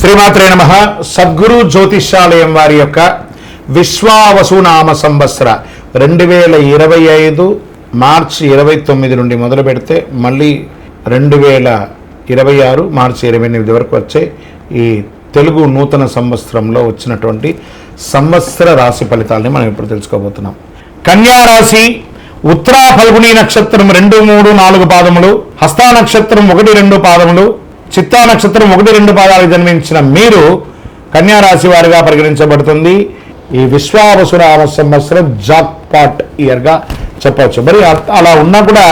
శ్రీమాత్రే నమః. సద్గురు జ్యోతిష్యాలయం వారి యొక్క విశ్వావసునామ సంవత్సర 2025 మార్చి 29 నుండి మొదలు పెడితే మళ్ళీ 2026 మార్చి 28 వరకు వచ్చే ఈ తెలుగు నూతన సంవత్సరంలో వచ్చినటువంటి సంవత్సర రాశి ఫలితాలని మనం ఇప్పుడు తెలుసుకోబోతున్నాం. కన్యా రాశి ఉత్తరా ఫల్గుని నక్షత్రం 2, 3, 4 పాదములు, హస్తా నక్షత్రం 1, 2 పాదములు, చిత్తా నక్షత్రం 1, 2 పాదాలు జన్మించిన మీరు కన్యా రాశి వారిగా పరిగణించబడుతుంది. ఈ విశ్వావసునామ సంవత్సరం జాక్ పాట్ ఇయర్గా చెప్పవచ్చు. మరి అలా ఉన్నా కూడా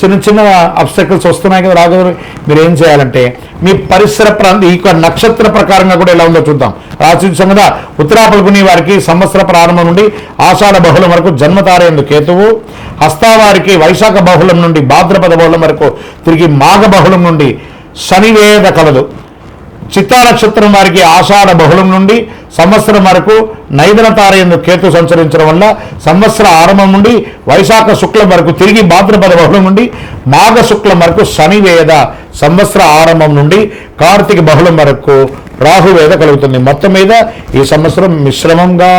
చిన్న చిన్న అబ్స్టకల్స్ వస్తున్నాయి కదా రాఘవ. మీరు ఏం చేయాలంటే మీ పరిసర ప్రాంతం ఈ నక్షత్ర ప్రకారంగా కూడా ఎలా ఉందో చూద్దాం. రాశి సంగత ఉత్తరా ఫల్గుని వారికి సంవత్సర ప్రారంభం నుండి ఆషాఢ బహుళం వరకు జన్మతారేందు కేతువు, హస్తా వారికి వైశాఖ బహుళం నుండి భాద్రపద బహుళం వరకు తిరిగి మాఘ బహుళం నుండి శనివేద కలదు. చిత్తా నక్షత్రం వారికి ఆషాఢ బహుళం నుండి సంవత్సరం వరకు నైదన తారయందు కేతు సంచరించడం వల్ల సంవత్సర ఆరంభం నుండి వైశాఖ శుక్లం వరకు తిరిగి భాద్రపద బహుళం నుండి మాఘ శుక్లం వరకు శనివేద సంవత్సర ఆరంభం నుండి కార్తీక బహుళం వరకు రాహువేద కలుగుతుంది. మొత్తం మీద ఈ సంవత్సరం మిశ్రమంగా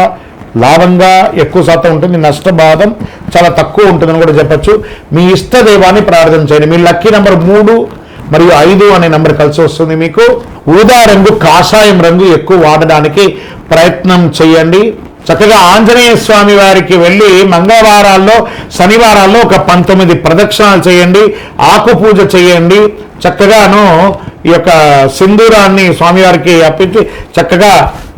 లాభంగా ఎక్కువ శాతం ఉంటుంది, నష్టబాధం చాలా తక్కువ ఉంటుందని కూడా చెప్పచ్చు. మీ ఇష్ట దైవాన్ని ప్రార్థన చేయండి. మీ లక్కీ నెంబర్ 3 మరియు 5 అనే నెంబర్ కలిసి వస్తుంది. మీకు ఊదా రంగు, కాషాయం రంగు ఎక్కువ వాడడానికి ప్రయత్నం చేయండి. చక్కగా ఆంజనేయ స్వామి వారికి వెళ్ళి మంగళవారాల్లో శనివారాల్లో ఒక 19 ప్రదక్షిణాలు చేయండి, ఆకు పూజ చేయండి. చక్కగాను ఈ యొక్క సింధూరాన్ని స్వామివారికి అప్పించి చక్కగా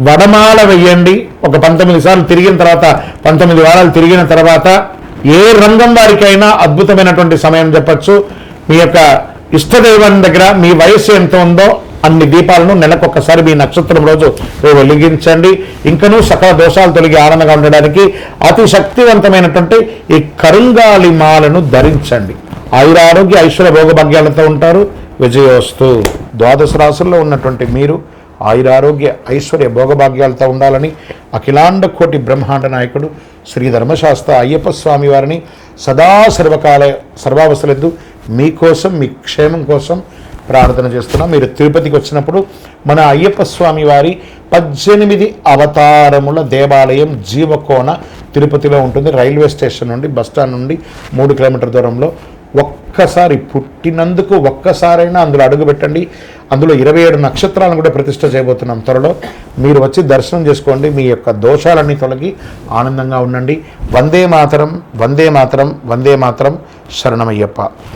వడమాల వెయ్యండి. ఒక 19 సార్లు తిరిగిన తర్వాత 19 వారాలు తిరిగిన తర్వాత ఏ రంగం వారికైనా అద్భుతమైనటువంటి సమయం చెప్పచ్చు. మీ యొక్క ఇష్టదైవం దగ్గర మీ వయస్సు ఎంత ఉందో అన్ని దీపాలను నెలకొకసారి మీ నక్షత్రం రోజు వెలిగించండి. ఇంకనూ సకల దోషాలు తొలగి ఆనందంగా ఉండడానికి అతి శక్తివంతమైనటువంటి ఈ కరుంగాలి మాలను ధరించండి. ఆయురారోగ్య ఐశ్వర్య భోగభాగ్యాలతో ఉంటారు. విజయోస్తు. ద్వాదశ రాశుల్లో ఉన్నటువంటి మీరు ఆయురారోగ్య ఐశ్వర్య భోగభాగ్యాలతో ఉండాలని అఖిలాండ కోటి బ్రహ్మాండ నాయకుడు శ్రీ ధర్మశాస్త్ర అయ్యప్ప స్వామి వారిని సదా సర్వావసరద్దు మీకోసం, మీ క్షేమం కోసం ప్రార్థన చేస్తున్నాం. మీరు తిరుపతికి వచ్చినప్పుడు మన అయ్యప్ప స్వామి వారి 18 అవతారముల దేవాలయం జీవకోన తిరుపతిలో ఉంటుంది. రైల్వే స్టేషన్ నుండి బస్టాండ్ నుండి 3 కిలోమీటర్ల దూరంలో. ఒక్కసారి పుట్టినందుకు ఒక్కసారైనా అందులో అడుగుపెట్టండి. అందులో 27 నక్షత్రాలను కూడా ప్రతిష్ఠ చేయబోతున్నాం త్వరలో. మీరు వచ్చి దర్శనం చేసుకోండి. మీ యొక్క దోషాలన్నీ తొలగి ఆనందంగా ఉండండి. వందే మాతరం, వందే మాతరం, వందే మాతరం. శరణమయ్యప్ప.